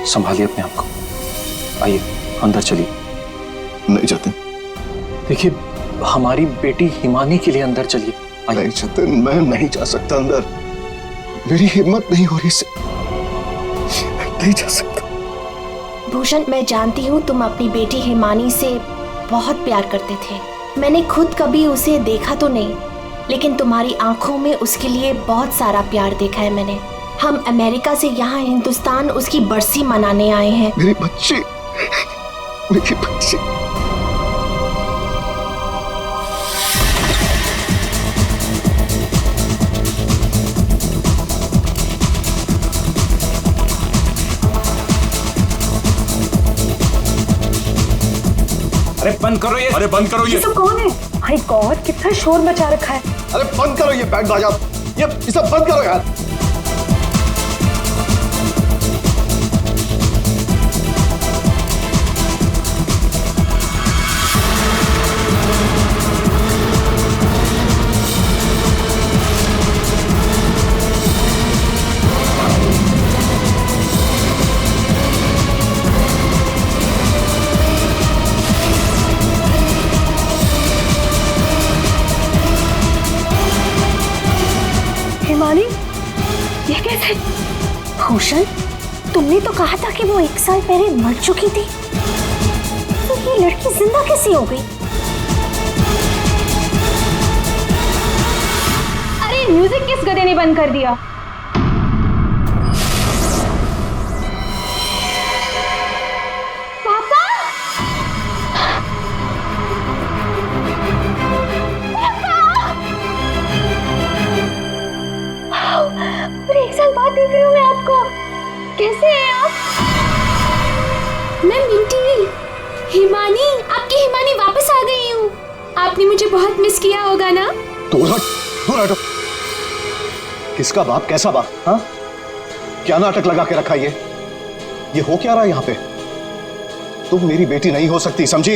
संभालिए अपने आप को। आइए अंदर चलिए। नहीं जतिन। देखिए हमारी बेटी हिमानी के लिए अंदर चलिए। नहीं जतिन, मैं नहीं जा सकता अंदर। मेरी हिम्मत नहीं हो रही से नहीं जा सकता। भूषण, मैं जानती हूँ तुम अपनी बेटी हिमानी से बहुत प्यार करते थे। मैंने खुद कभी उसे देखा तो नहीं, लेकिन तुम्हारी आंखों में उसके लिए बहुत सारा प्यार देखा है मैंने। हम अमेरिका से यहाँ हिंदुस्तान उसकी बरसी मनाने आए हैं। मेरी बच्ची, मेरी बच्ची। अरे बंद करो ये, अरे बंद करो ये। सब कौन है? माय गॉड, कितना शोर मचा रखा है। अरे बंद करो ये बैंड बाजा, ये सब बंद करो यार। हिमानी, ये कैसे? भूषण, तुमने तो कहा था कि वो 1 साल पहले मर चुकी थी, तो ये लड़की जिंदा कैसे हो गई? अरे म्यूजिक किस गधे ने बंद कर दिया? पापा! अरे 1 साल बाद देख रही हूँ मैं आपको। कैसे हैं आप? मैं मिंटी, हिमानी, आपकी हिमानी वापस आ गई हूँ। आपने मुझे बहुत मिस किया होगा ना? दूर हट, दूर हटो। किसका बाप, कैसा बाप? हाँ, क्या नाटक लगा के रखा ये हो क्या रहा है यहाँ पे? तुम मेरी बेटी नहीं हो सकती, समझी?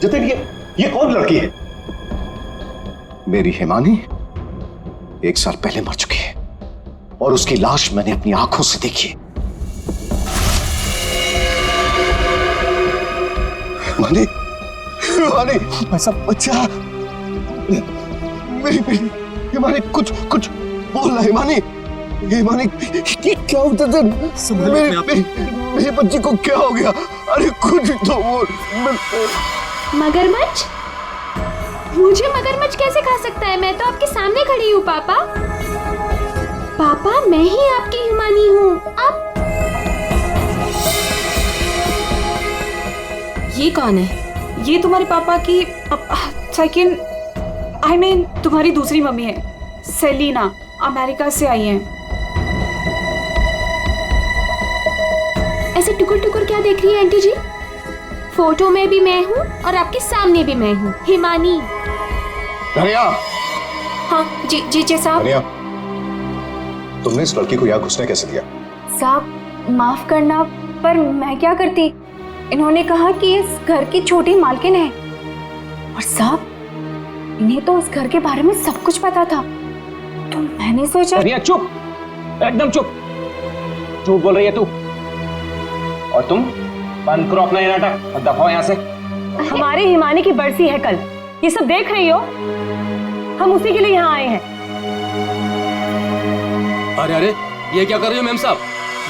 जतिन, ये कौन लड़की है? मेरी हिमानी 1 साल पहले मर चुकी है और उसकी लाश मैंने अपनी आंखों से देखी है। हिमानी, हिमानी, ऐसा बच्चा, मेरी बेटी हिमानी, कुछ बोलना। हिमानी, हिमानी, ये क्या होता था? मेरी बच्ची को क्या हो गया? अरे कुछ तो बोल। मगरमच्छ? मुझे मगरमच्छ कैसे खा सकता है? मैं तो आपके सामने खड़ी हूँ पापा। पापा, मैं ही आपकी हिमानी हूँ। आप ये कौन है? ये तुम्हारे पापा की सेकंड, आई मीन तुम्हारी दूसरी मम्मी है, सेलिना, अमेरिका से आई हैं। ऐसे टुकुर टुकुर क्या देख रही है आंटी जी? फोटो में भी मैं हूँ और आपके सामने भी मैं हूँ, हिमानी। धनिया। हाँ जी जी साहब। धनिया, तुमने इस लड़की को यहाँ घुसने कैसे दिया? साहब माफ करना, पर मैं क्या करती? इन्होंने कहा कि इस घर की छोटी मालकिन है, और साहब इन्हें तो इस घर के बारे में सब कुछ पता था, तो मैंने सोचा। धनिया चुप, एकदम चुप। झूठ बोल रही है तू। और तुम बंद करो अपना ये नाटक और दफाओ यहाँ से। हमारी हिमानी की बरसी है कल, ये सब देख रही हो? हम उसी के लिए यहाँ आए हैं। अरे अरे, ये क्या कर रही हो मैम साहब?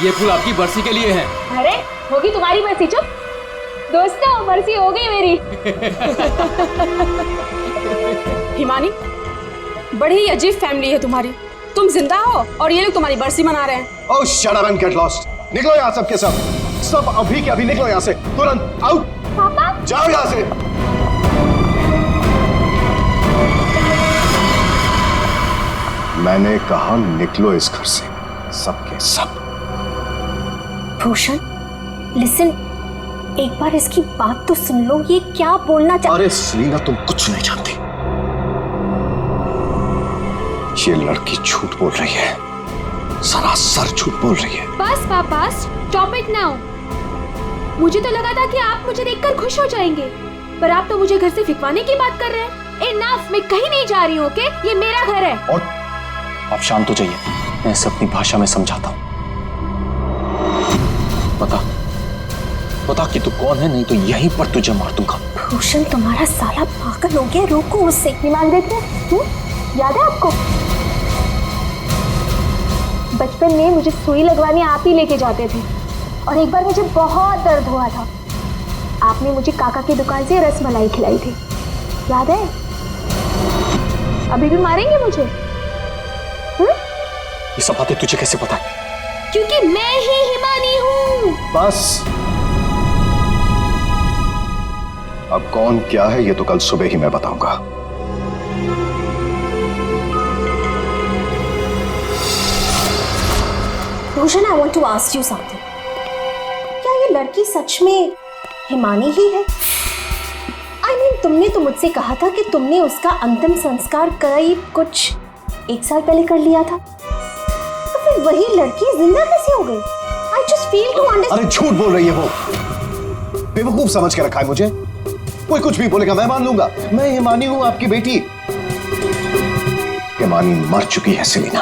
ये फूल आपकी बरसी के लिए है। अरे होगी तुम्हारी बरसी। चुप दोस्तों, बरसी हो गई मेरी। हिमानी, बड़ी ही अजीब फैमिली है तुम्हारी। तुम जिंदा हो और ये लोग तुम्हारी बरसी मना रहे हैं। Oh shut up and get lost. निकलो यहाँ सब के सब अभी के अभी निकलो यहाँ से, तुरंत आउट। पापा जाओ यहाँ से। मैंने कहा निकलो इस घर से, सब के सब। भूषण, लिसन, एक बार इसकी बात तो सुन लो। ये क्या बोलना अरे सेलिना, तुम कुछ नहीं जानती। ये लड़की झूठ बोल रही है, सरासर झूठ बोल रही है। बस पापा, स्टॉप इट नाउ। मुझे तो लगा था कि आप मुझे देखकर खुश हो जाएंगे, पर आप तो मुझे घर से फिकवाने की बात कर रहे हैं। इनफ, मैं कहीं नहीं जा रही हूँ, ओके? ये मेरा घर है। और आप शांत हो जाइए, मैं इसे अपनी भाषा में समझाता हूँ। बता कि तू कौन है, नहीं तो यहीं पर तुझे मार दूंगा। भूषण तुम्हारा साला पागल हो गया, रोको उससे। हिमाल देखते याद है आपको? बचपन में मुझे सुई लगवाने आप ही लेके जाते थे, और एक बार मुझे बहुत दर्द हुआ था। आपने मुझे काका की दुकान से रसमलाई खिलाई थी, याद है? अभी भी मारेंगे मुझे? ये सब बातें तुझे कैसे पता है? क्योंकि मैं ही हिमानी हूँ। बस, अब कौन क्या है ये तो कल सुबह ही मैं बताऊंगा। Bhushan, I want to ask you something. क्या ये लड़की सच में हिमानी ही है? I mean, तुमने तो मुझसे कहा था कि तुमने उसका अंतिम संस्कार करीब कुछ 1 साल पहले कर लिया था, तो फिर वही लड़की जिंदा कैसे हो गई? I just fail to understand। अरे झूठ बोल रही है वो, बेवकूफ समझ के रखा है मुझे। कोई कुछ भी बोलेगा मैं मान लूंगा। मैं हिमानी हूं, आपकी बेटी। हिमानी मर चुकी है सेलिना,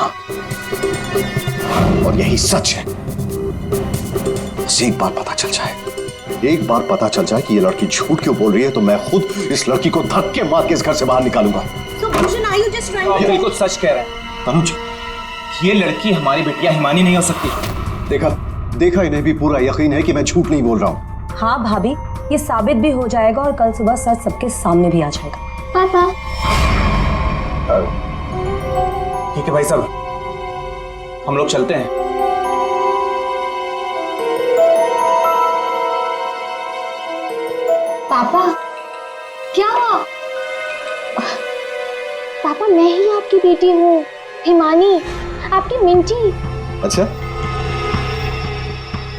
और यही सच है। बस एक बार पता चल जाए, एक बार पता चल जाए कि ये लड़की झूठ क्यों बोल रही है, तो मैं खुद इस लड़की को धक्के मार के इस घर से बाहर निकालूंगा। So Bhushan, are you just trying आप to? बिल्कुल सच कह रहे हैं तनुज, ये लड़की हमारी बिटिया हिमानी नहीं हो सकती। देखा इन्हें भी पूरा यकीन है कि मैं झूठ नहीं बोल रहा हूं। हाँ भाभी, ये साबित भी हो जाएगा और कल सुबह सच सबके सामने भी आ जाएगा। पापा, ठीक है भाई साहब, हम लोग चलते हैं। पापा, क्या? पापा, मैं ही आपकी बेटी हूँ, हिमानी, आपकी मिंटी। अच्छा,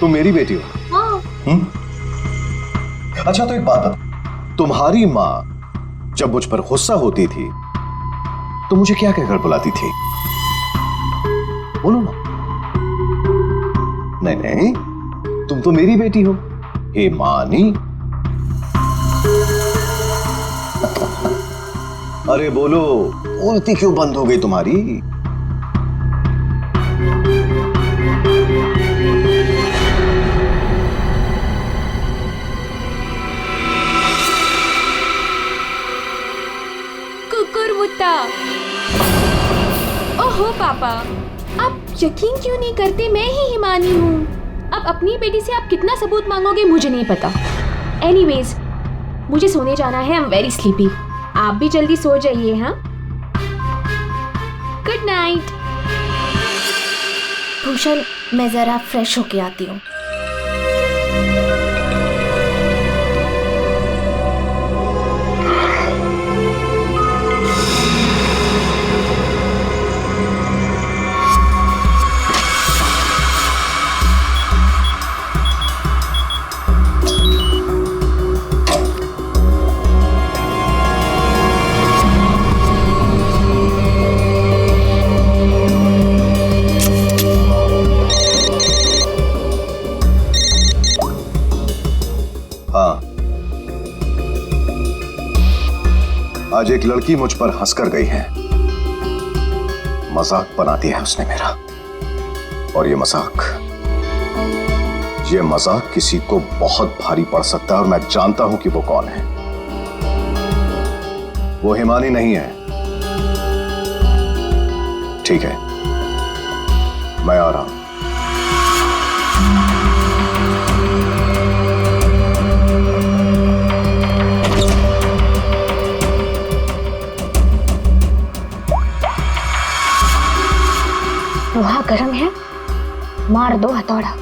तुम मेरी बेटी हो? हाँ। अच्छा, तो एक बात बता, तुम्हारी माँ जब मुझ पर गुस्सा होती थी तो मुझे क्या कहकर बुलाती थी? बोलो ना। नहीं नहीं, तुम तो मेरी बेटी हो, हिमानी। अरे बोलो, बोलती क्यों बंद हो गई तुम्हारी? कुकुरमुत्ता। ओहो पापा, आप यकीन क्यों नहीं करते मैं ही हिमानी हूँ? अब अपनी बेटी से आप कितना सबूत मांगोगे मुझे नहीं पता। एनीवेज, मुझे सोने जाना है, आई एम वेरी स्लीपी। आप भी जल्दी सो जाइए। हाँ, गुड नाइट। भूषण, मैं जरा फ्रेश होके आती हूँ। आज एक लड़की मुझ पर हंसकर गई है, मजाक बनाती है उसने मेरा, और ये मजाक किसी को बहुत भारी पड़ सकता है, और मैं जानता हूं कि वो कौन है। वो हिमानी नहीं है। ठीक है, मैं आ रहा हूं। लोहा गर्म है, मार दो हथौड़ा।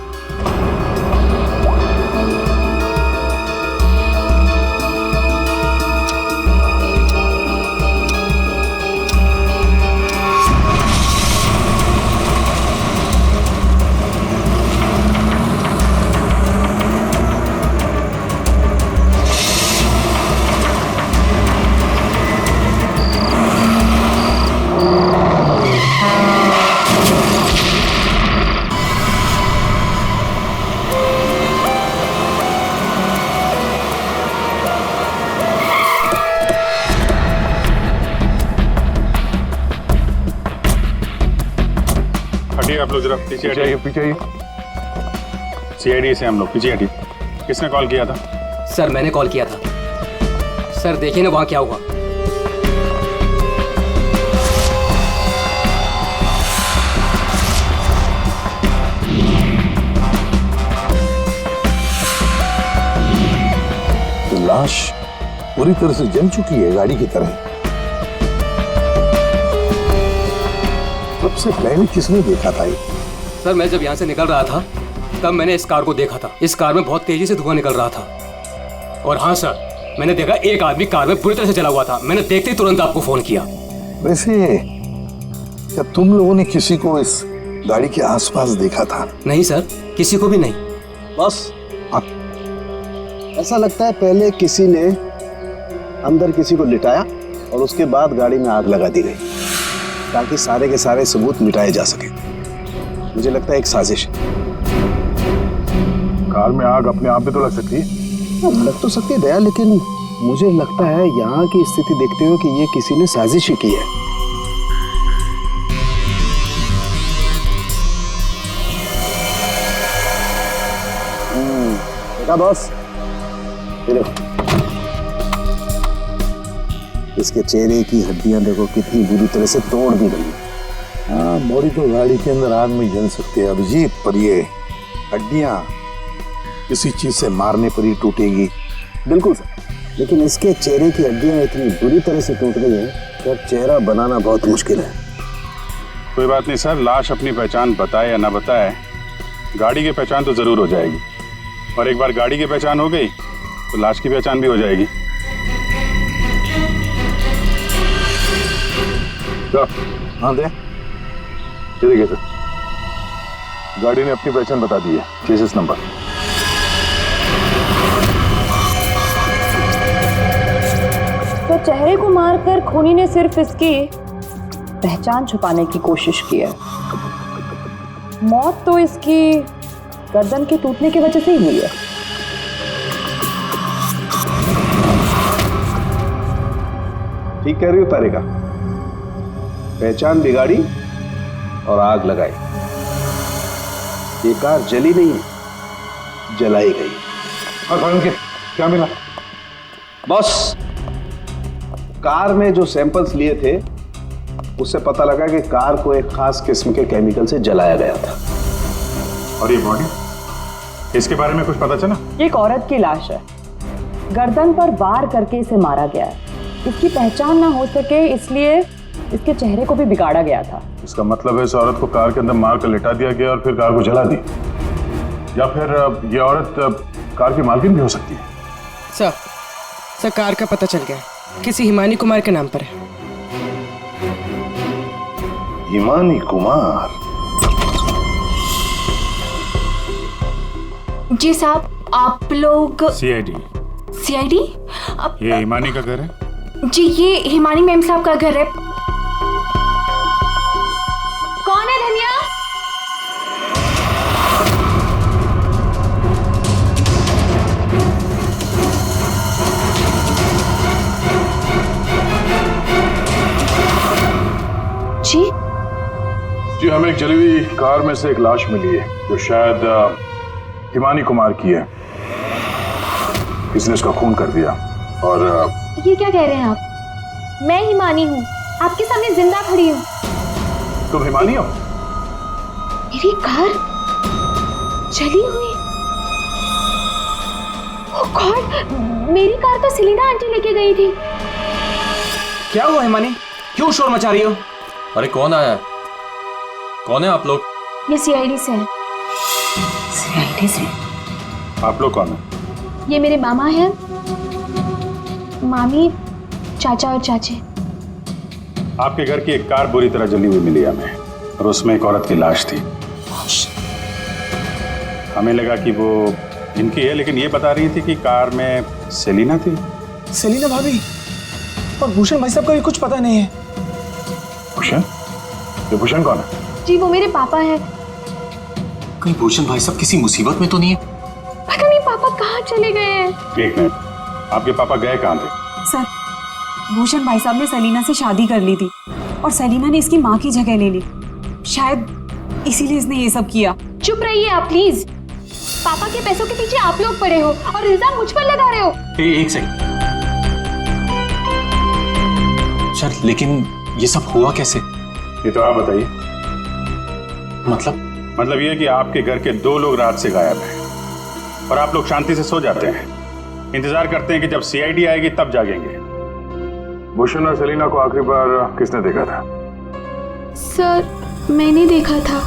आप लोग जरा पीछे आइए। पीछे आइए। सीआईडी से हम लोग। पीछे हटिए। किसने कॉल किया था? सर मैंने कॉल किया था। सर देखिए ना वहाँ क्या हुआ। तो लाश पूरी तरह से जल चुकी है गाड़ी की तरह। सबसे पहले किसने देखा था ये? सर मैं जब यहाँ से निकल रहा था तब मैंने इस कार को देखा था। इस कार में बहुत तेजी से धुआं निकल रहा था। और हाँ सर, मैंने देखा एक आदमी कार में बुरी तरह से जला हुआ था। मैंने देखते ही तुरंत आपको फोन किया। वैसे क्या तुम लोगों ने किसी को इस गाड़ी के आसपास देखा था? नहीं सर, किसी को भी नहीं। बस ऐसा लगता है पहले किसी ने अंदर किसी को लिटाया और उसके बाद गाड़ी में आग लगा दी गई ताकि सारे के सारे सबूत मिटाए जा सके। मुझे लगता है एक साजिश है। कार में आग अपने आप भी तो लग सकती है। लग तो सकती है दया, लेकिन मुझे लगता है यहाँ की स्थिति देखते हुए कि ये किसी ने साजिश ही की है। देखा बॉस, ये देखो इसके चेहरे की हड्डियां देखो कितनी बुरी तरह से तोड़ दी गई। हाँ, मोरी तो गाड़ी के अंदर आग में जल सकते हैं अभिजीत, पर ये हड्डियां किसी चीज से मारने पर ही टूटेगी। बिल्कुल सर, लेकिन इसके चेहरे की हड्डियां इतनी बुरी तरह से टूट गई हैं कि अब चेहरा बनाना बहुत मुश्किल है। कोई बात नहीं सर, लाश अपनी पहचान बताए या ना बताए, गाड़ी की पहचान तो जरूर हो जाएगी। और एक बार गाड़ी की पहचान हो गई तो लाश की पहचान भी हो जाएगी। हाँ दे, ये देखिए सर, गाड़ी ने अपनी पहचान बता दी है। Chassis number. तो चेहरे को मारकर खूनी ने सिर्फ इसकी पहचान छुपाने की कोशिश की है। मौत तो इसकी गर्दन के टूटने की वजह से ही हुई है। ठीक कह रही हो तारिका, पहचान बिगाड़ी और आग लगाई। ये कार जली नहीं है, जलाई गई। और क्या मिला? बॉस, कार में जो सैंपल्स लिए थे उससे पता लगा कि कार को एक खास किस्म के केमिकल से जलाया गया था। और ये बॉडी, इसके बारे में कुछ पता चला? ये एक औरत की लाश है। गर्दन पर वार करके इसे मारा गया है। इसकी पहचान ना हो सके इसलिए इसके चेहरे को भी बिगाड़ा गया था। इसका मतलब है इस औरत को कार के अंदर मार कर लिटा दिया गया और फिर कार को जला दी। या फिर ये औरत कार की मालकिन भी हो सकती है। सर कार का पता चल गया, किसी हिमानी कुमार के नाम पर है। हिमानी कुमार? जी साहब, आप लोग सीआईडी। सीआईडी? ये हिमानी का घर है? जी, ये हिमानी मैम साहब का घर है। कौन है धनिया? जी, हमें एक जली हुई कार में से एक लाश मिली है जो शायद हिमानी कुमार की है। किसने इसका खून कर दिया। और ये क्या कह रहे हैं आप? मैं हिमानी हूँ, आपके सामने जिंदा खड़ी हूँ। तुम हिमानी हो? मेरी कार जली हुई? ओह गॉड, मेरी कार तो सेलिना आंटी लेके गई थी। क्या हुआ हिमानी, क्यों शोर मचा रही हो? अरे कौन आया है? कौन है आप लोग? ये सीआईडी से है। सीआईडी से? आप लोग कौन है? ये मेरे मामा हैं, मामी, चाचा और चाची। आपके घर की एक कार बुरी तरह जली हुई मिली हमें और उसमें एक औरत की लाश थी। हमें लगा कि वो इनकी है, लेकिन ये बता रही थी कि कार में सेलिना थी। सेलिना भाभी और भूषण भाई साहब का भी कुछ पता नहीं है। भूषण? ये भूषण कौन है? जी, वो मेरे पापा हैं। कहीं भूषण भाई साहब किसी मुसीबत में तो नहीं है? पता नहीं पापा कहाँ चले गए हैं। एक मिनट, आपके पापा गए कहाँ थे? सर, भूषण भाई साहब ने सेलिना से शादी कर ली थी और सेलिना ने इसकी माँ की जगह ले ली। शायद इसीलिए इसने ये सब किया। चुप रहिए आप प्लीज। पापा के पैसों के पीछे आप लोग पड़े हो और इल्जाम मुझ पर लगा रहे हो। एक सेकंड सर, लेकिन ये सब हुआ कैसे? ये तो आप बताइए। मतलब ये कि आपके घर के 2 लोग रात से गायब हैं और आप लोग शांति से सो जाते हैं, इंतजार करते हैं कि जब सीआईडी आएगी तब जागेंगे। भूषण और सेलिना को आखिरी बार किसने देखा था? सर मैंने देखा था,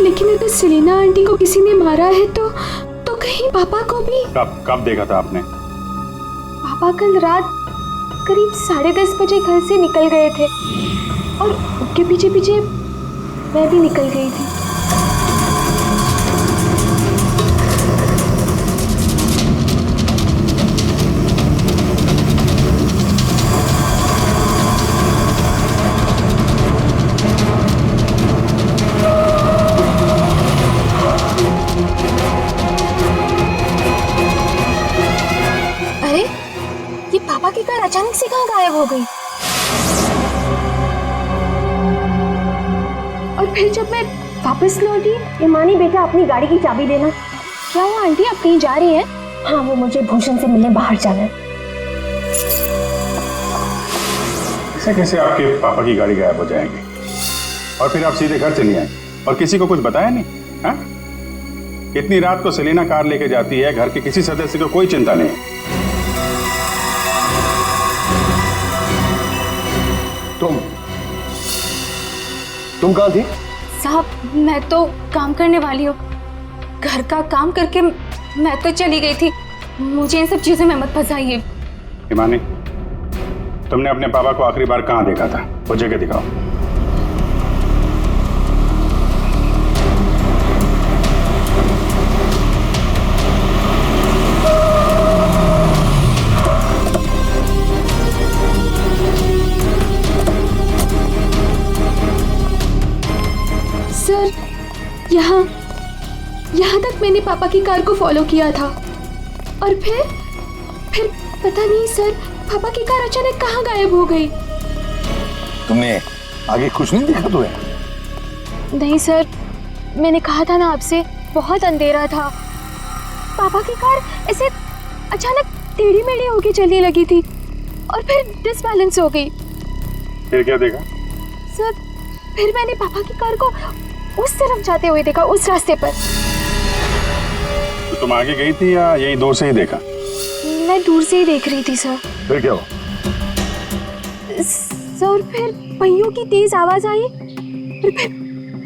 लेकिन अगर सेलिना आंटी को किसी ने मारा है तो कहीं पापा को भी? कब देखा था आपने? पापा कल रात करीब 10:30 बजे घर से निकल गए थे और उनके पीछे पीछे मैं भी निकल गई थी। अरे ये पापा की कार अचानक से कहाँ गायब हो गई? और फिर जब मैं वापस लौटी, हिमानी बेटा अपनी गाड़ी की चाबी देना। क्या हुआ आंटी, आप कहीं जा रही हैं? हाँ, वो मुझे भूषण से मिलने बाहर जाना है। ऐसे कैसे आपके पापा की गाड़ी गायब हो जाएगी और फिर आप सीधे घर चली आए और किसी को कुछ बताया नहीं? हाँ, इतनी रात को सेलिना कार लेके जाती है, घर के किसी सदस्य को कोई चिंता नहीं। तुम कहाँ थी? साहब मैं तो काम करने वाली हूँ, घर का काम करके मैं तो चली गई थी। मुझे इन सब चीजों में मत फंसाइए। हिमानी, तुमने अपने पापा को आखिरी बार कहाँ देखा था? वो जगह दिखाओ। सर यहाँ तक मैंने पापा की कार को फॉलो किया था और फिर पता नहीं सर, पापा की कार अचानक कहाँ गायब हो गई। तुमने आगे कुछ नहीं देखा तुम्हें? नहीं सर, मैंने कहा था ना आपसे, बहुत अंधेरा था। पापा की कार ऐसे अचानक टेढ़ी मेढ़ी होके चलने लगी थी और फिर डिसबैलेंस हो गई। फिर क्या देखा? सर फिर मैंने पापा की कार को उस तरफ जाते हुए देखा, उस रास्ते पर। तो तुम आगे गई थी या यही दूर से ही देखा? मैं दूर से ही देख रही थी सर। फिर क्या हुआ? सर फिर पहियों की तेज आवाज आई और फिर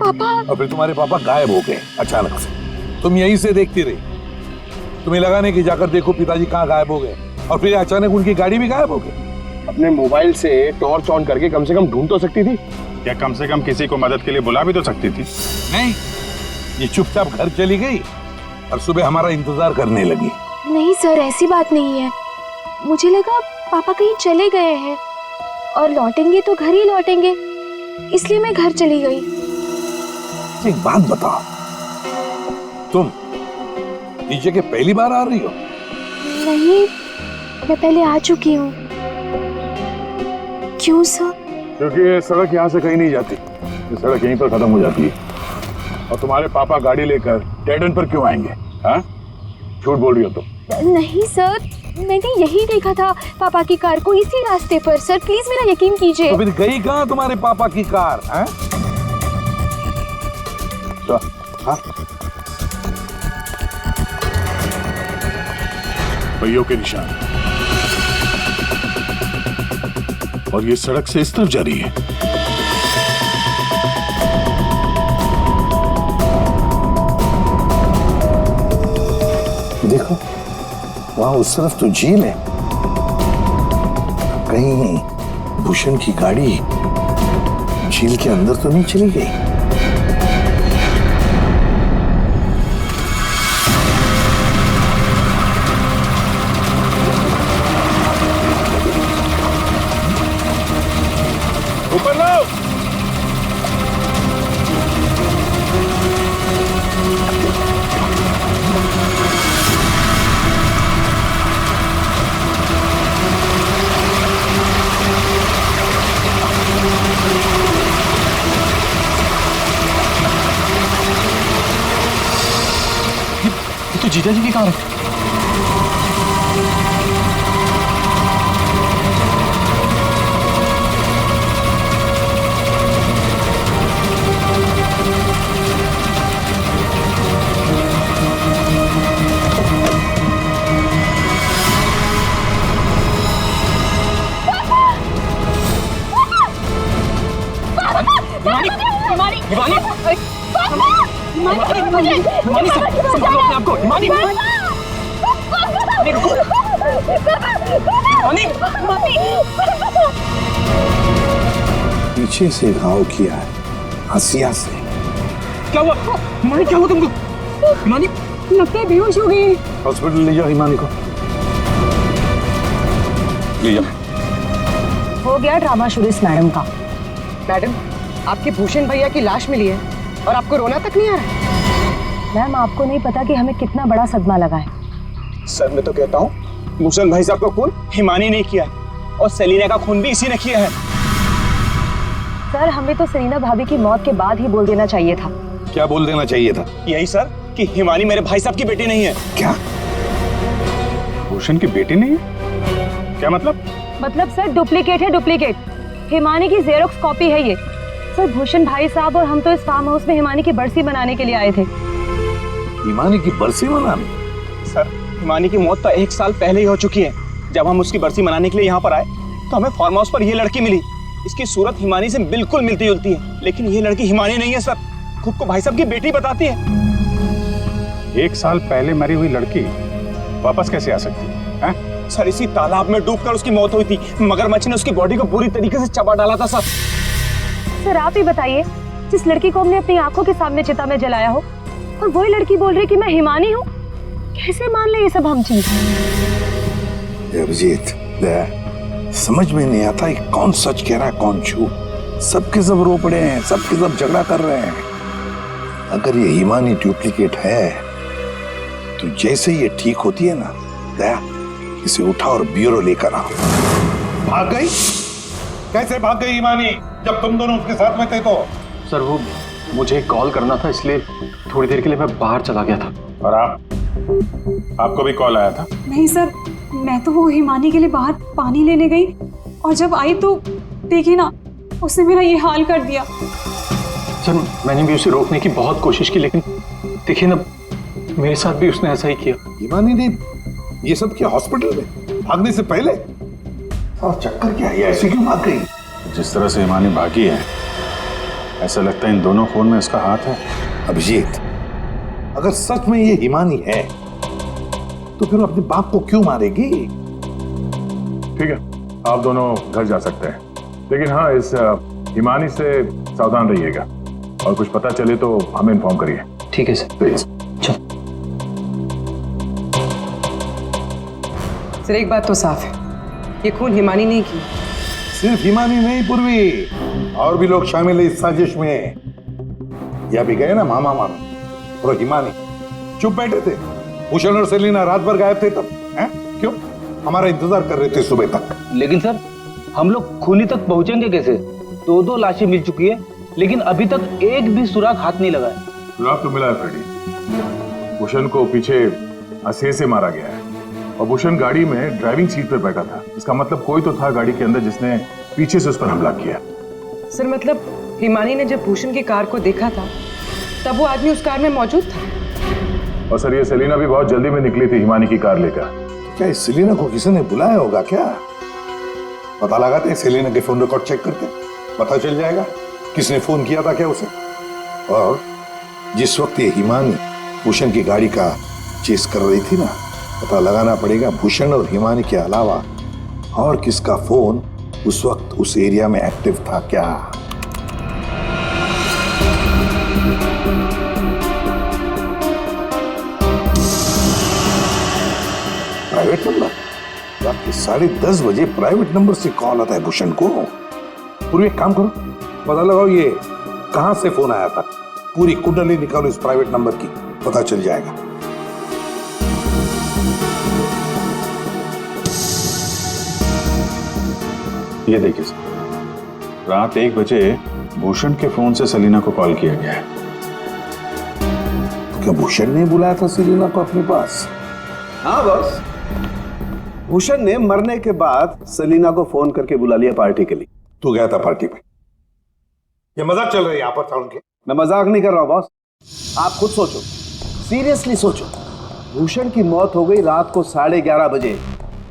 पापा। और फिर तुम्हारे पापा गायब हो गए अचानक से। तुम यहीं से देखती रही। तुम्हें लगा नहीं कि जाकर देखो पिताजी कहाँ गायब हो गए, और फिर अचानक उनकी गाड़ी भी गायब हो गई। अपने मोबाइल से टॉर्च ऑन करके कम से कम ढूंढ तो सकती थी, या कम से कम किसी को मदद के लिए बुला भी तो सकती थी। नहीं, ये चुपचाप घर चली गई और सुबह हमारा इंतजार करने लगी। नहीं सर, ऐसी बात नहीं है। मुझे लगा पापा कहीं चले गए हैं और लौटेंगे तो घर ही लौटेंगे, इसलिए मैं घर चली गई। एक बात बताओ, तुम इस जगह पहली बार आ रही हो? नहीं, मैं पहले आ चुकी हूँ। क्यों सर? क्योंकि ये सड़क यहाँ से कहीं नहीं जाती, ये सड़क यहीं पर खत्म हो जाती है। और तुम्हारे पापा गाड़ी लेकर डेड एंड पर क्यों आएंगे? हाँ, झूठ बोल रही हो तुम। नहीं सर, मैंने यही देखा था पापा की कार को, इसी रास्ते पर। सर प्लीज मेरा यकीन कीजिए। तो फिर गई कहाँ तुम्हारे पापा की कार? हाँ? तो, हाँ? पहियों के निशान, और ये सड़क से इस तरफ जा रही है। देखो, वहां उस तरफ तो झील है। कहीं भूषण की गाड़ी झील के अंदर तो नहीं चली गई? ऊपर लो। जीजा जी की कार है। पीछे से घाव किया है, हसिया से। क्या हुआ हिमानी, क्या हुआ तुमको? हिमानी लगता है बेहोश हो गई। हॉस्पिटल ले जाओ हिमानी को, ले जाओ। हो गया ड्रामा शुरू इस मैडम का। मैडम, आपके भूषण भैया की लाश मिली है और आपको रोना तक नहीं आ रहा? मैम आपको नहीं पता कि हमें कितना बड़ा सदमा लगा है। सर मैं तो कहता हूँ भूषण भाई साहब का खून हिमानी ने किया है और सेलिना का खून भी इसी ने किया है। सर हमें तो सेलिना भाभी की मौत के बाद ही बोल देना चाहिए था। क्या बोल देना चाहिए था? यही सर कि हिमानी मेरे भाई साहब की बेटी नहीं है। क्या? भूषण की बेटी नहीं है? क्या मतलब? मतलब सर डुप्लीकेट है, डुप्लीकेट। हिमानी की जेरोक्स कॉपी है ये। सर भूषण भाई साहब और हम तो इस फार्म हाउस में हिमानी की बरसी मनाने के लिए आए थे। हिमानी की बरसी मनाने? सर हिमानी की मौत तो 1 साल पहले ही हो चुकी है। जब हम उसकी बरसी मनाने के लिए यहाँ पर आए तो हमें फार्म हाउस पर ये लड़की मिली। इसकी सूरत हिमानी से बिल्कुल मिलती जुलती है, लेकिन ये लड़की हिमानी नहीं है सर, खुद को भाई साहब की बेटी बताती है। 1 साल पहले मरी हुई लड़की वापस कैसे आ सकती है? सर इसी तालाब में डूबकर उसकी मौत हुई थी। मगरमच्छ ने उसकी बॉडी को पूरी तरीके से चबा डाला था सर। सर आप ही बताइए, जिस लड़की को हमने अपनी आंखों के सामने चिता में जलाया हो और वही लड़की बोल रही कि मैं हिमानी हूँ, कैसे मान ले ये सब हम चीज? अभिजीत, समझ में नहीं आता है कौन सच कह रहा है कौन झूठ। सबके सब रो पड़े हैं, सबके सब झगड़ा कर रहे हैं। अगर ये हिमानी डुप्लीकेट है तो जैसे ये ठीक होती है ना, दया इसे उठा और ब्यूरो लेकर आओ। भाग गई? कैसे भाग गई हिमानी जब तुम दोनों उसके साथ में थे? तो सर वो मुझे कॉल करना था, इसलिए थोड़ी देर के लिए मैं बाहर चला गया था। और आपको भी कॉल आया था? नहीं सर, मैं तो वो हिमानी के लिए बाहर पानी लेने गई और जब आई तो देखी ना, उसने मेरा ये हाल कर दिया। सर मैंने भी उसे रोकने की बहुत कोशिश की, लेकिन देखिए ना मेरे साथ भी उसने ऐसा ही किया। हिमानी ने ये सब किया हॉस्पिटल में भागने से पहले? और चक्कर क्या है, ऐसे क्यों भाग गई? जिस तरह से हिमानी भागी है, ऐसा लगता है इन दोनों खून में इसका हाथ है। अभिजीत, अगर सच में ये हिमानी है तो फिर अपने बाप को क्यों मारेगी? ठीक है, आप दोनों घर जा सकते हैं, लेकिन हाँ इस हिमानी से सावधान रहिएगा और कुछ पता चले तो हमें इन्फॉर्म करिए। ठीक है सर। प्लीज। सर एक बात तो साफ है, ये खून हिमानी नहीं की। सिर्फ हिमानी नहीं पूर्वी, और भी लोग शामिल है इस साजिश में। यह भी गए ना मामा मामी और हिमानी चुप बैठे थे। भूषण और सेलिना रात भर गायब थे तब, हैं? क्यों? हमारा इंतजार कर रहे थे सुबह तक। लेकिन सर हम लोग खूनी तक पहुंचेंगे कैसे? 2 लाशें मिल चुकी है, लेकिन अभी तक एक भी सुराग हाथ नहीं लगा है। सुराग तो मिला है फ्रेडी। भूषण को पीछे हंसे से मारा गया है और भूषण गाड़ी में ड्राइविंग सीट पर बैठा था। इसका मतलब कोई तो था गाड़ी के अंदर जिसने पीछे से उस पर हमला किया। सर मतलब हिमानी ने जब भूषण की कार को देखा था तब वो आदमी उस कार में मौजूद था। और सर ये सेलिना भी बहुत जल्दी में निकली थी हिमानी की कार लेकर। क्या इस सेलिना को किसी ने बुलाया होगा क्या? पता लगाते हैं, सेलिना के फोन रिकॉर्ड चेक करते, पता चल जाएगा किसने फोन किया था क्या उसे। और जिस वक्त ये हिमानी भूषण की गाड़ी का चेस कर रही थी ना, पता लगाना पड़ेगा भूषण और हिमानी के अलावा और किसका फोन उस वक्त उस एरिया में एक्टिव था क्या। Private number? रात के 10:30 बजे प्राइवेट नंबर से कॉल आता है भूषण को। पूरी एक काम करो, पता लगाओ ये कहां से फोन आया था। पूरी कुंडली निकालो इस प्राइवेट नंबर की, पता चल जाएगा। ये देखिए सर, रात 1 बजे भूषण के फोन से सेलिना को कॉल किया गया है। क्या भूषण ने बुलाया था सेलिना को अपने पास? हाँ बॉस, भूषण ने मरने के बाद सेलिना को फोन करके बुला लिया पार्टी के लिए। तू गया था पार्टी में? ये मजाक चल रहा है यहाँ पर था उनके? मैं मजाक नहीं कर रहा हूं बॉस, आप खुद सोचो, सीरियसली सोचो। भूषण की मौत हो गई रात को 11:30 बजे,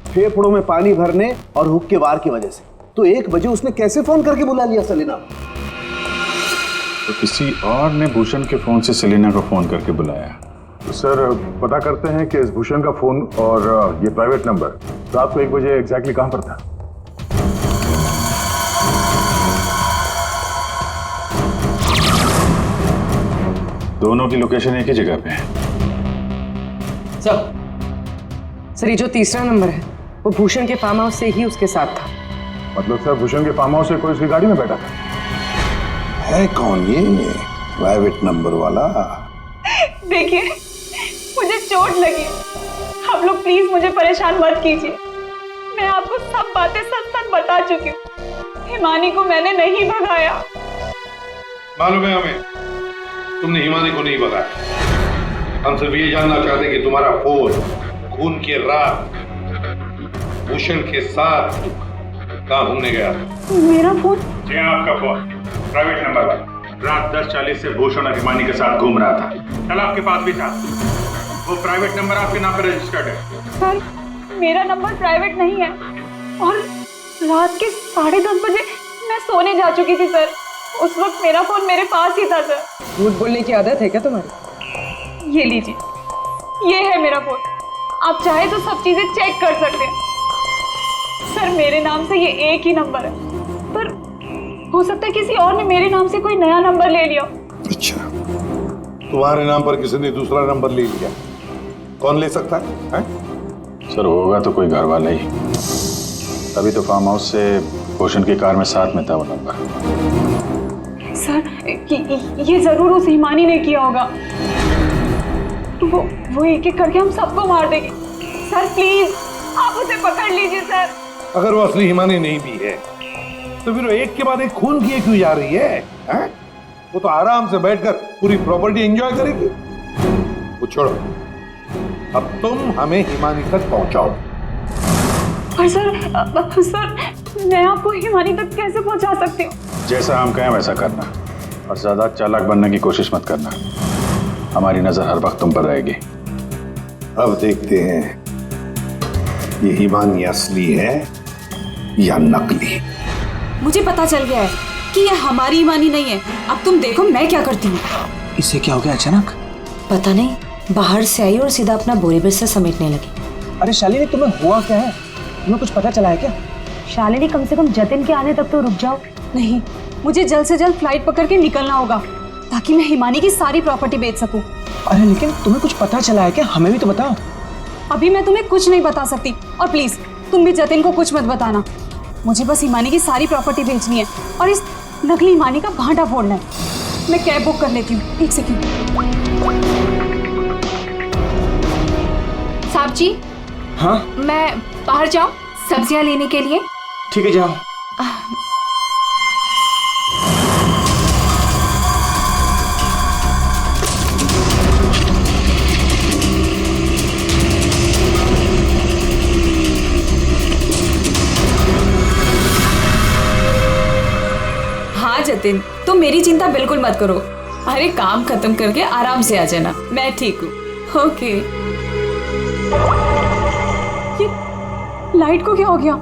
फेफड़ों में पानी भरने और हुक्के वार की वजह से। तो 1 बजे उसने कैसे फोन करके बुला लिया सेलिना? तो किसी और ने भूषण के फोन से सेलिना को फोन करके बुलाया। तो सर पता करते हैं कि इस भूषण का फोन और ये प्राइवेट नंबर रात को 1 बजे एग्जैक्टली कहां पर था? दोनों की लोकेशन एक ही जगह पे है। सर ये जो तीसरा नंबर है वो भूषण के फार्म हाउस से ही उसके साथ था। मतलब सर भूषण के फार्म हाउस से कोई उसकी गाड़ी में बैठा था? है कौन ये प्राइवेट नंबर वाला? देखिए मुझे चोट लगी, आप लोग प्लीज मुझे परेशान मत कीजिए। मैं आपको सब बातें सच सच बता चुकी हूँ। हिमानी को मैंने नहीं भगाया। मालूम है हमें, तुमने हिमानी को नहीं भगाया। हम सिर्फ ये जानना चाहते कि तुम्हारा फोन खून की रात भूषण के साथ कहाँ घूमने गया? मेरा फोन? जी हाँ, आपका फोन प्राइवेट नंबर वाला रात 10:40 से भूषण और हिमानी के साथ घूम रहा था। कल आपके पास भी था। वो प्राइवेट नंबर आपके नाम पर रजिस्टर्ड है। सर मेरा नंबर प्राइवेट नहीं है और रात के 10:30 बजे मैं सोने जा चुकी थी सर। उस वक्त मेरा फोन मेरे पास ही था सर। झूठ बोलने की आदत है क्या तुम्हारी? ये लीजिए, ये है मेरा फोन। आप चाहे तो सब चीजें चेक कर सकते हैं। सर मेरे नाम से ये एक ही नंबर है, पर हो सकता है किसी और ने मेरे नाम से कोई नया नंबर ले लिया। अच्छा, तुम्हारे नाम पर किसी ने दूसरा नंबर ले लिया? कौन ले सकता है? सर होगा तो कोई घर वाला ही। तभी तो फार्म हाउस से भूषण की कार में साथ में था वो नंबर। सर ये जरूर उस हिमानी ने किया होगा। वो एक एक करके हम सबको मार देगी। सर प्लीज आप उसे पकड़ लीजिए सर। अगर वो असली हिमानी नहीं भी है तो फिर वो एक के बाद एक खून किए क्यों जा रही है? वो तो आराम से बैठकर पूरी प्रॉपर्टी एंजॉय करेगी। वो छोड़ो, अब तुम हमें हिमानी तक पहुंचाओ। पर सर मैं आपको हिमानी तक कैसे पहुंचा सकती हूँ? जैसा हम कहें वैसा करना और ज्यादा चालाक बनने की कोशिश मत करना। हमारी नजर हर वक्त तुम पर रहेगी। अब देखते हैं ये हिमानी असली है या नकली। मुझे पता चल गया है कि ये हमारी हिमानी नहीं है। अब तुम देखो मैं क्या करती हूँ। इसे क्या हो गया अचानक? पता नहीं, बाहर से आई और सीधा अपना बोरे बिस्तर समेटने लगी। अरे शालिनी, तुम्हें हुआ क्या है? तुम्हें कुछ पता चला है क्या? शालिनी कम से कम जतिन के आने तक तो रुक जाओ। नहीं, मुझे जल्द से जल्द फ्लाइट पकड़ के निकलना होगा ताकि मैं हिमानी की सारी प्रॉपर्टी बेच सकूं। अरे लेकिन तुम्हें कुछ पता चला है क्या? हमें भी तो बताओ। अभी मैं तुम्हें कुछ नहीं बता सकती और प्लीज तुम भी जतिन को कुछ मत बताना। मुझे बस हिमानी की सारी प्रॉपर्टी बेचनी है और इस नकली हिमानी का भांटा फोड़ना है। मैं कैब बुक कर लेती हूँ। 1 सेकंड। साहब जी। हाँ? मैं बाहर जाऊं सब्जियां लेने के लिए? ठीक है, जाओ। हाँ जतिन, तुम मेरी चिंता बिल्कुल मत करो। अरे काम खत्म करके आराम से आ जाना, मैं ठीक हूँ। ओके। ये लाइट को क्या हो गया?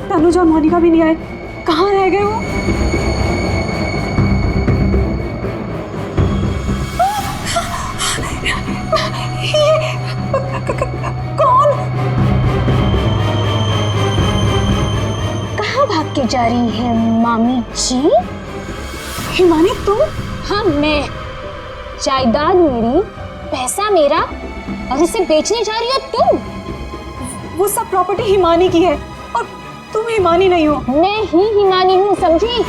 तनुजा और मोनिका भी नहीं आए। कहाँ रह गए वो? कौन? कहाँ भाग के जा रही है मामी जी? हिमानी तुम? हाँ मैं। जायदाद मेरी, पैसा मेरा और इसे बेचने जा रही हो तुम? वो सब प्रॉपर्टी हिमानी की है और तुम हिमानी नहीं हो। मैं ही हिमानी हूँ, समझी?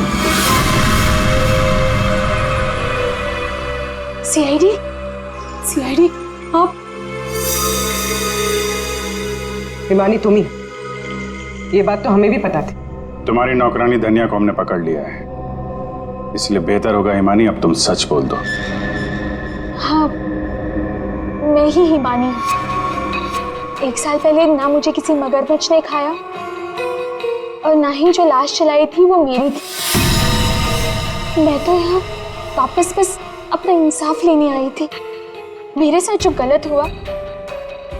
सीआईडी आप? हिमानी तुम ही। ये बात तो हमें भी पता थी। तुम्हारी नौकरानी धनिया को हमने पकड़ लिया है, इसलिए बेहतर होगा हिमानी अब तुम सच बोल दो। हाँ, मैं ही हिमानी हूँ। 1 साल पहले ना मुझे किसी मगरमच्छ ने खाया और ना ही जो लाश चलाई थी वो मेरी थी। मैं तो यहाँ वापस बस अपना इंसाफ लेने आई थी। मेरे साथ जो गलत हुआ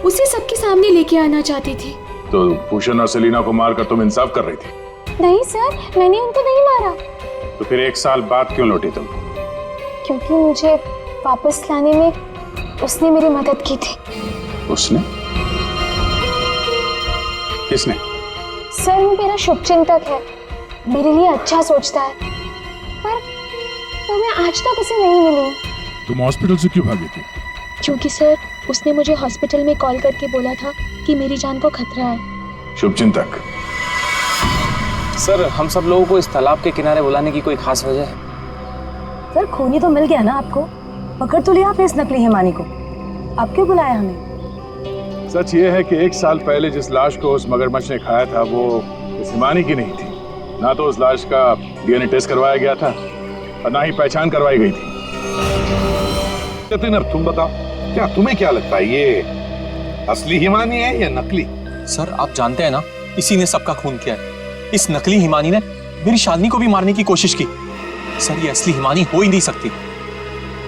उसे सबके सामने लेके आना चाहती थी। तो भूषण और सेलिना को मारकर तुम इंसाफ कर रही थी? नहीं सर, मैंने उनको नहीं मारा। तो फिर 1 साल बाद क्यों लौटी तुम? क्योंकि मुझे वापस लाने में उसने मेरी मदद की थी। उसने? किसने? सर वो मेरा शुभचिंतक है, मेरे लिए अच्छा सोचता है, पर मैं आज तक उसे नहीं मिली। तुम हॉस्पिटल से क्यों भागी थी? क्योंकि सर उसने मुझे हॉस्पिटल में कॉल करके बोला था कि मेरी जान को खतरा है। शुभचिंतक, सर हम सब लोगों को इस तालाब के किनारे बुलाने की कोई खास वजह है? सर खूनी तो मिल गया ना आपको, पकड़ तो लिया आपने इस नकली हिमानी को, आप क्यों बुलाया हमें? सच ये है कि 1 साल पहले जिस लाश को उस मगरमच्छ ने खाया था वो इस हिमानी की नहीं थी। ना तो उस लाश का डीएनए टेस्ट करवाया गया था और ना ही पहचान करवाई गई थी। अब तुम बताओ, क्या तुम्हें क्या लगता है, ये असली हिमानी है या नकली? सर आप जानते हैं ना, इसी ने सबका खून किया है। इस नकली हिमानी ने मेरी शालिनी को भी मारने की कोशिश की। सर ये असली हिमानी हो ही नहीं सकती।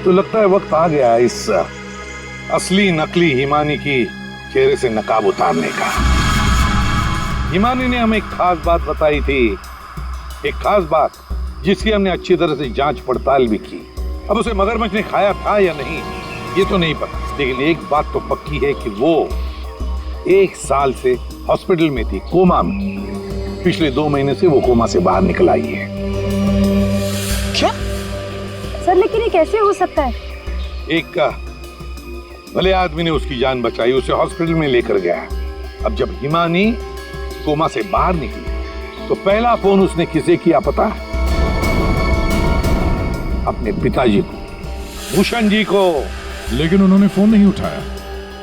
तो लगता है वक्त आ गया इस असली नकली हिमानी की चेहरे से नकाब उतारने का। हिमानी ने हमें एक खास बात बताई थी, एक खास बात जिसकी हमने अच्छी तरह से जांच पड़ताल भी की। अब उसे मगरमच्छ ने खाया था या नहीं ये तो नहीं पता, लेकिन एक बात तो पक्की है कि वो 1 साल से हॉस्पिटल में थी, कोमा में। पिछले 2 महीने से वो कोमा से बाहर निकल आई है। क्या? सर लेकिन ये कैसे हो सकता है? एक भले आदमी ने उसकी जान बचाई, उसे हॉस्पिटल में लेकर गया। अब जब हिमानी कोमा से बाहर निकली तो पहला फोन उसने किसे किया पता? अपने पिताजी को, भूषण जी को। लेकिन उन्होंने फोन नहीं उठाया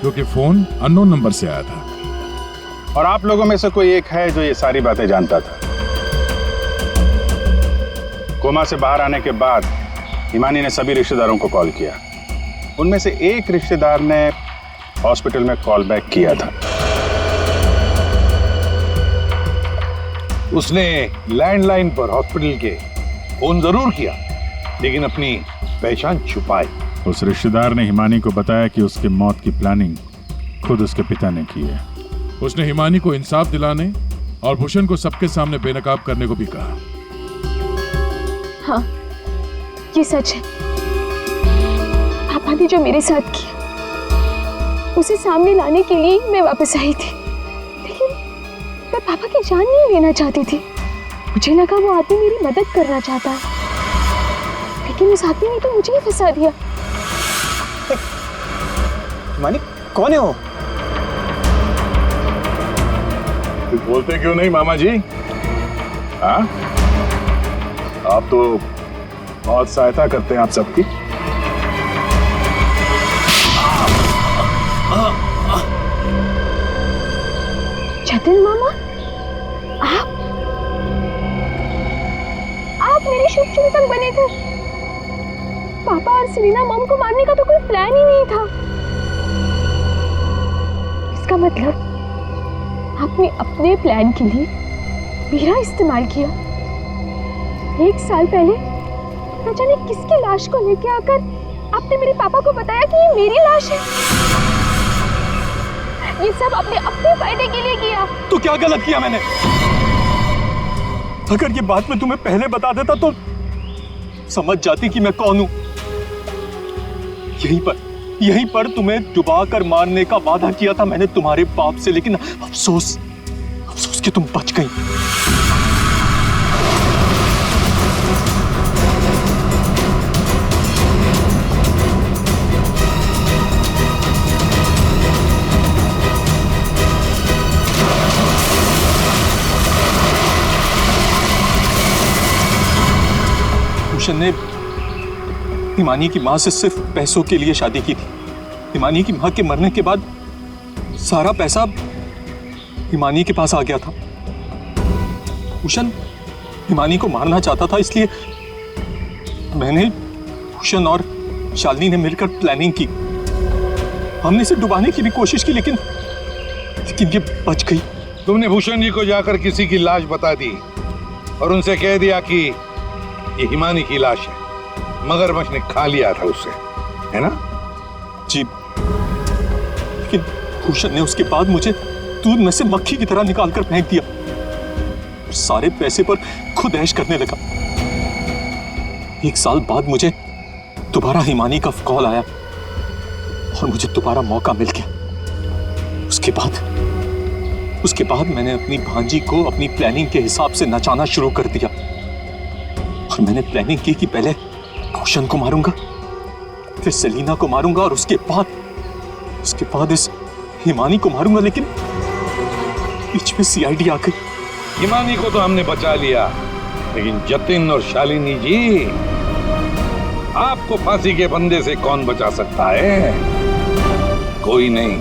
क्योंकि फोन अननोन नंबर से आया था। और आप लोगों में से कोई एक है जो ये सारी बातें जानता था। कोमा से बाहर आने के बाद हिमानी ने सभी रिश्तेदारों को कॉल किया। उनमें से एक रिश्तेदार ने हॉस्पिटल में कॉल बैक किया था। उसने लैंडलाइन पर हॉस्पिटल के फोन जरूर किया, लेकिन अपनी पहचान छुपाई। उस रिश्तेदार ने हिमानी को बताया कि उसके मौत की प्लानिंग खुद उसके पिता ने की है। उसने हिमानी को इंसाफ दिलाने और भूषण को सबके सामने बेनकाब करने को भी कहा। हाँ ये सच है। पापा ने जो मेरे साथ किया उसे सामने लाने के लिए मैं वापस आई थी, लेकिन मैं पापा की जान नहीं लेना चाहती थी। मुझे लगा वो आदमी मेरी मदद करना चाहता है, लेकिन उस आदमी ने तो मुझे ही फंसा दिया। हिमानी कौन है वो? कुछ बोलते क्यों नहीं मामा जी? हाँ, आप तो बहुत सहायता करते हैं आप सबकी। जतिन मामा, आप मेरे शुभचिंतक बने थे। पापा और सेलिना मॉम को मारने का तो कोई प्लान ही नहीं था। इसका मतलब आपने अपने प्लान के लिए मेरा इस्तेमाल किया। 1 साल पहले न जाने किसकी लाश को लेके आकर आपने मेरे पापा को बताया कि ये मेरी लाश है। ये सब अपने अपने फायदे के लिए किया। तो क्या गलत किया मैंने? अगर ये बात मैं तुम्हें पहले बता देता तो समझ जाती कि मैं कौन हूं। यहीं पर तुम्हें डुबा कर मारने का वादा किया था मैंने तुम्हारे बाप से, लेकिन अफसोस कि तुम बच गई। भूषण ने हिमानी की मां से सिर्फ पैसों के लिए शादी की थी। हिमानी की मां के मरने के बाद सारा पैसा हिमानी के पास आ गया था। भूषण हिमानी को मारना चाहता था, इसलिए मैंने, भूषण और शालिनी ने मिलकर प्लानिंग की। हमने इसे डुबाने की भी कोशिश की, लेकिन ये बच गई। तुमने भूषण जी को जाकर किसी की लाश बता दी और उनसे कह दिया कि ये हिमानी की लाश है, मगरमच्छ ने खा लिया था उसे, है ना? जी, लेकिन भूषण ने उसके बाद मुझे दूध में से मक्खी की तरह निकालकर फेंक दिया और सारे पैसे पर खुद ऐश करने लगा। 1 साल बाद मुझे दोबारा हिमानी का कॉल आया और मुझे दोबारा मौका मिल गया। उसके बाद मैंने अपनी भांजी को अपनी प्लानिंग के हिसाब से नचाना शुरू कर दिया और मैंने प्लानिंग की कि पहले भूषण को मारूंगा, फिर सेलिना को मारूंगा और उसके बाद इस हिमानी को मारूंगा, लेकिन बीच में सीआईडी आ गई। हिमानी को तो हमने बचा लिया, लेकिन जतिन और शालिनी जी, आपको फांसी के फंदे से कौन बचा सकता है? कोई नहीं।